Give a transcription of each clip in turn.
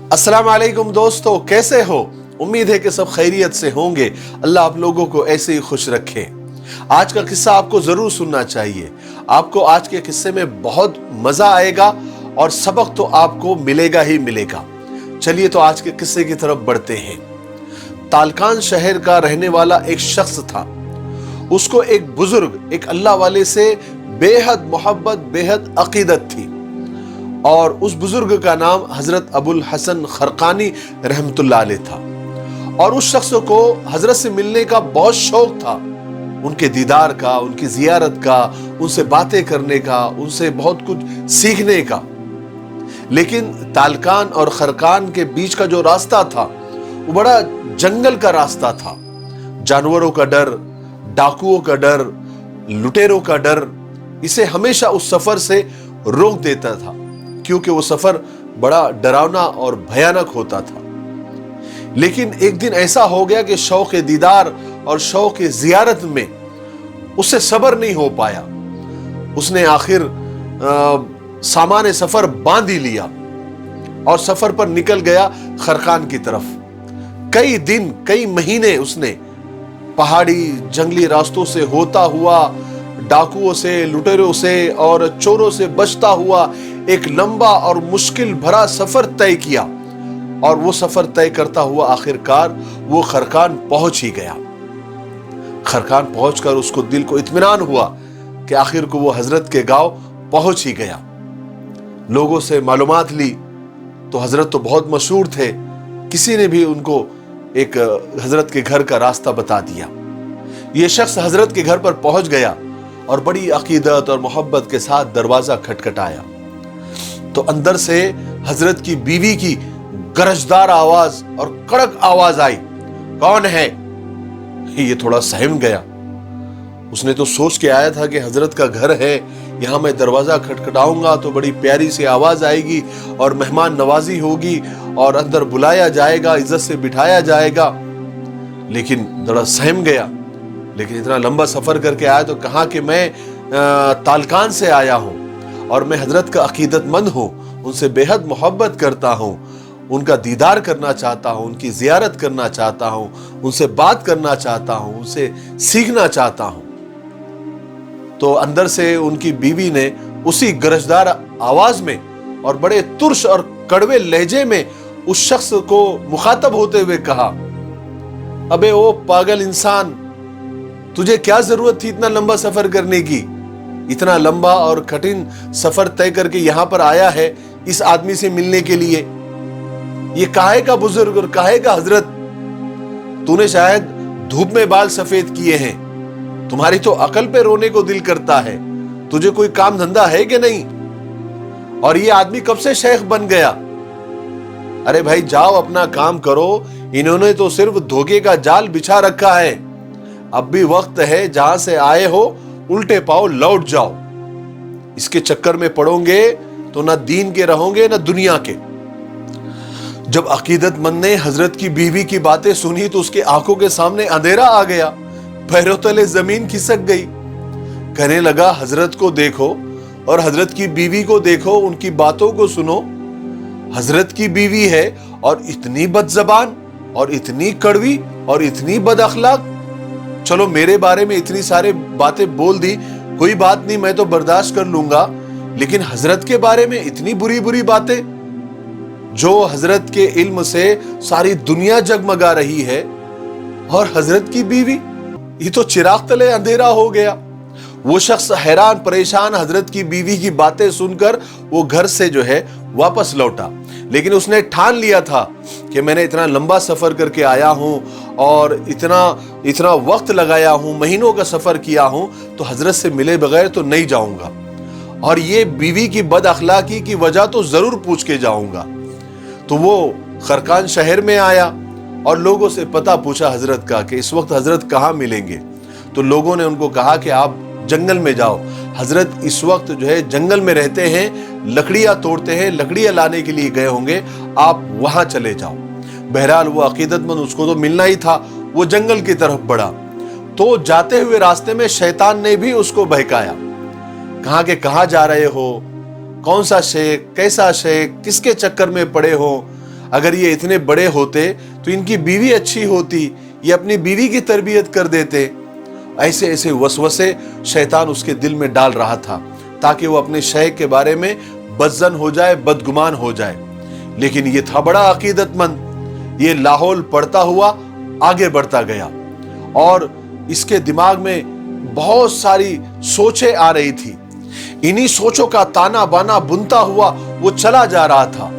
अस्सलाम वालेकुम दोस्तों, कैसे हो? उम्मीद है कि सब खैरियत से होंगे। अल्लाह आप लोगों को ऐसे ही खुश रखे। आज का किस्सा आपको जरूर सुनना चाहिए। आपको आज के किस्से में बहुत मजा आएगा और सबक तो आपको मिलेगा ही मिलेगा। चलिए तो आज के किस्से की तरफ बढ़ते हैं। तालकान शहर का रहने वाला एक शख्स था। उसको एक बुजुर्ग, एक अल्लाह वाले से बेहद मोहब्बत, बेहद अकीदत थी और उस बुजुर्ग का नाम हजरत अबुल हसन खरकानी रहमतुल्लाह अलैह था। और उस शख्स को हजरत से मिलने का बहुत शौक था, उनके दीदार का, उनकी जियारत का, उनसे बातें करने का, उनसे बहुत कुछ सीखने का। लेकिन तालकान और खरकान के बीच का जो रास्ता था वो बड़ा जंगल का रास्ता था। जानवरों का डर, डाकुओं का डर, लुटेरों का डर इसे हमेशा उस सफर से रोक देता था, क्योंकि वो सफर बड़ा डरावना और भयानक होता था। लेकिन एक दिन ऐसा हो गया कि शौक दीदार और शौक जियारत में उससे सब्र नहीं हो पाया। उसने आखिर सामान सफर बांध ही लिया और सफर पर निकल गया खरकान की तरफ। कई दिन, कई महीने उसने पहाड़ी जंगली रास्तों से होता हुआ, डाकुओं से, लुटेरों से और चोरों से बचता हुआ एक लंबा और मुश्किल भरा सफर तय किया। और वो सफर तय करता हुआ आखिरकार वो खरकान पहुंच ही गया। खरकान पहुंचकर उसको दिल को इत्मीनान हुआ कि आखिर को वो हजरत के गांव पहुंच ही गया। लोगों से मालूमात ली तो हजरत तो बहुत मशहूर थे, किसी ने भी उनको एक हजरत के घर का रास्ता बता दिया। ये शख्स हजरत के घर पर पहुंच गया और बड़ी अकीदत और मोहब्बत के साथ दरवाजा खटखटाया तो अंदर से हजरत की बीवी की गरजदार आवाज और कड़क आवाज आई, कौन है? ये थोड़ा सहम गया। उसने तो सोच के आया था कि हजरत का घर है, यहां मैं दरवाजा खटखटाऊंगा तो बड़ी प्यारी सी आवाज आएगी और मेहमान नवाजी होगी और अंदर बुलाया जाएगा, इज्जत से बिठाया जाएगा। लेकिन थोड़ा सहम गया। लेकिन इतना लंबा सफर करके आया तो कहा कि मैं तालकान से आया हूं और मैं हजरत का अकीदतमंद हूं, उनसे बेहद मोहब्बत करता हूं, उनका दीदार करना चाहता हूं, उनकी जियारत करना चाहता हूं, उनसे बात करना चाहता हूं, उनसे सीखना चाहता हूं। तो अंदर से उनकी बीवी ने उसी गरजदार आवाज में और बड़े तुर्श और कड़वे लहजे में उस शख्स को मुखातब होते हुए कहा, अबे ओ पागल इंसान, तुझे क्या जरूरत थी इतना लंबा सफर करने की? इतना लंबा और कठिन सफर तय करके यहां पर आया है इस आदमी से मिलने के लिए। ये काहे का बुजुर्ग और काहे का हजरत? तूने शायद धूप में बाल सफेद किए हैं, तुम्हारी तो अकल पे रोने को दिल करता है। तुझे कोई काम धंधा है कि नहीं? और ये आदमी कब से शेख बन गया? अरे भाई जाओ अपना काम करो, इन्होंने तो सिर्फ धोखे का जाल बिछा रखा है। अब भी वक्त है, जहां से आए हो उल्टे पांव लौट जाओ। इसके चक्कर में पड़ोगे तो ना दीन के रहोगे ना दुनिया के। जब अकीदतमंद ने हजरत की बीवी की बातें सुनी तो उसके आंखों के सामने अंधेरा आ गया, पैरों तले जमीन खिसक गई। कहने लगा, हजरत को देखो और हजरत की बीवी को देखो, उनकी बातों को सुनो। हजरत की बीवी है और इतनी बदजबान और इतनी कड़वी और इतनी बदअखलाक। चलो मेरे बारे में इतनी सारी बातें बोल दी, कोई बात नहीं, मैं तो बर्दाश्त कर लूंगा। लेकिन हजरत के बारे में इतनी बुरी बुरी बातें, जो हजरत के इल्म से सारी दुनिया जगमगा रही है, और हजरत की बीवी, ये तो चिराग तले अंधेरा हो गया। वो शख्स हैरान परेशान हजरत की बीवी की बातें सुनकर वो घर से जो है वापस लौटा। लेकिन उसने ठान लिया था कि मैंने इतना लंबा सफर करके आया हूं और इतना वक्त लगाया हूं, महीनों का सफर किया हूं, तो हजरत से मिले बगैर तो नहीं जाऊंगा और ये बीवी की बद अखलाकी की वजह तो जरूर पूछ के जाऊंगा। तो वो खरकान शहर में आया और लोगों से पता पूछा हजरत का कि इस वक्त हजरत कहाँ मिलेंगे। तो लोगों ने उनको कहा कि आप जंगल में जाओ, हजरत इस वक्त जो है जंगल में रहते हैं, लकड़ियां तोड़ते हैं, लकड़ियां लाने के लिए गए होंगे, आप वहां चले जाओ। बहरहाल वो अकीदतमंद, उसको तो मिलना ही था, वो जंगल की तरफ बढ़ा। तो जाते हुए रास्ते में शैतान ने भी उसको बहकाया, कहा कि कहाँ जा रहे हो, कौन सा शेख, कैसा शेख, किसके चक्कर में पड़े हो? اگر یہ اتنے بڑے ہوتے تو ان کی بیوی اچھی ہوتی، یہ اپنی بیوی کی تربیت کر دیتے۔ ایسے ایسے وسوسے شیطان اس کے دل میں ڈال رہا تھا تاکہ وہ اپنے شیخ کے بارے میں بدظن ہو جائے، بدگمان ہو جائے۔ لیکن یہ تھا بڑا عقیدت مند، یہ لاحول پڑھتا ہوا آگے بڑھتا گیا اور اس کے دماغ میں بہت ساری سوچیں آ رہی تھی۔ انہی سوچوں کا تانا بانا بنتا ہوا وہ چلا جا رہا تھا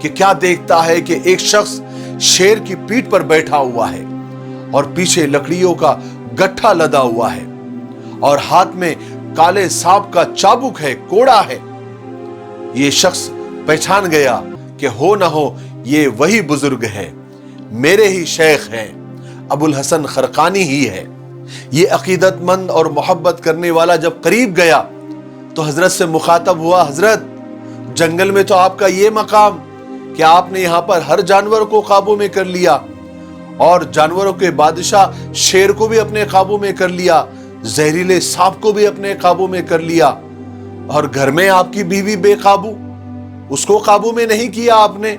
کہ کیا دیکھتا ہے کہ ایک شخص شیر کی پیٹھ پر بیٹھا ہوا ہے اور پیچھے لکڑیوں کا گٹھا لدا ہوا ہے اور ہاتھ میں کالے سانپ کا چابک ہے، کوڑا ہے۔ یہ شخص پہچان گیا کہ ہو نہ ہو یہ وہی بزرگ ہے، میرے ہی شیخ ہیں، ابو الحسن خرقانی ہی ہے۔ یہ عقیدت مند اور محبت کرنے والا جب قریب گیا تو حضرت سے مخاطب ہوا، حضرت جنگل میں تو آپ کا یہ مقام کہ آپ نے یہاں پر ہر جانور کو قابو میں کر لیا اور جانوروں کے بادشاہ شیر کو بھی اپنے قابو میں کر لیا، زہریلے سانپ کو بھی اپنے قابو میں کر لیا، اور گھر میں آپ کی بیوی بے قابو، اس کو قابو میں نہیں کیا آپ نے،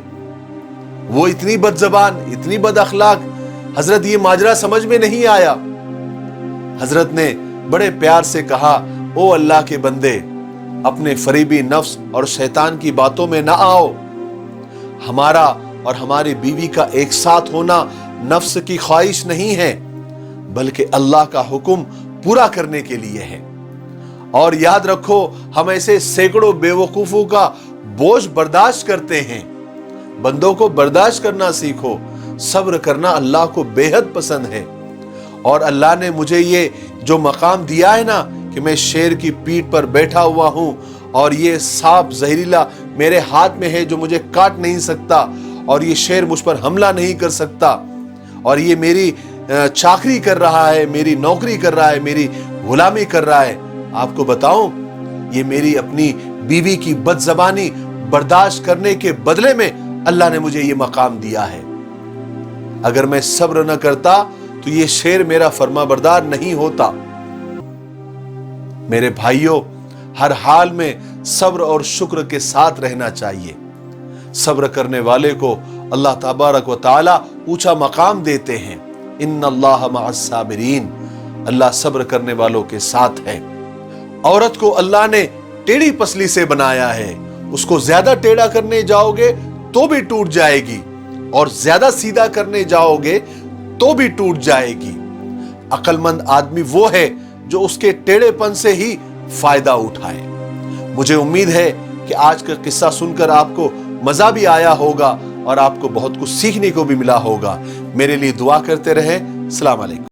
وہ اتنی بد زبان، اتنی بد اخلاق۔ حضرت یہ ماجرا سمجھ میں نہیں آیا۔ حضرت نے بڑے پیار سے کہا، او اللہ کے بندے، اپنے فریبی نفس اور شیطان کی باتوں میں نہ آؤ۔ ہمارا اور ہماری بیوی کا ایک ساتھ ہونا نفس کی خواہش نہیں ہے بلکہ اللہ کا حکم پورا کرنے کے لیے ہے۔ اور یاد رکھو، ہم ایسے سینکڑوں بے وقوفوں کا بوجھ برداشت کرتے ہیں۔ بندوں کو برداشت کرنا سیکھو، صبر کرنا اللہ کو بے حد پسند ہے۔ اور اللہ نے مجھے یہ جو مقام دیا ہے نا کہ میں شیر کی پیٹھ پر بیٹھا ہوا ہوں اور یہ سانپ زہریلا میرے ہاتھ میں ہے جو مجھے کاٹ نہیں سکتا، اور یہ شیر مجھ پر حملہ نہیں کر سکتا، اور یہ میری چاکری کر رہا ہے، میری نوکری کر رہا ہے، میری غلامی کر رہا ہے۔ آپ کو بتاؤں، یہ میری اپنی بیوی کی بد زبانی برداشت کرنے کے بدلے میں اللہ نے مجھے یہ مقام دیا ہے۔ اگر میں صبر نہ کرتا تو یہ شیر میرا فرما بردار نہیں ہوتا۔ میرے بھائیوں، ہر حال میں صبر اور شکر کے ساتھ رہنا چاہیے۔ صبر کرنے والے کو اللہ تبارک و تعالی اونچا مقام دیتے ہیں۔ ان اللہ مع الصابرین، اللہ صبر کرنے والوں کے ساتھ ہے۔ عورت کو اللہ نے ٹیڑھی پسلی سے بنایا ہے، اس کو زیادہ ٹیڑھا کرنے جاؤ گے تو بھی ٹوٹ جائے گی اور زیادہ سیدھا کرنے جاؤ گے تو بھی ٹوٹ جائے گی۔ عقل مند آدمی وہ ہے جو اس کے ٹیڑھے پن سے ہی فائدہ اٹھائے۔ مجھے امید ہے کہ آج کا قصہ سن کر آپ کو مزہ بھی آیا ہوگا اور آپ کو بہت کچھ سیکھنے کو بھی ملا ہوگا۔ میرے لیے دعا کرتے رہیں۔ السلام علیکم۔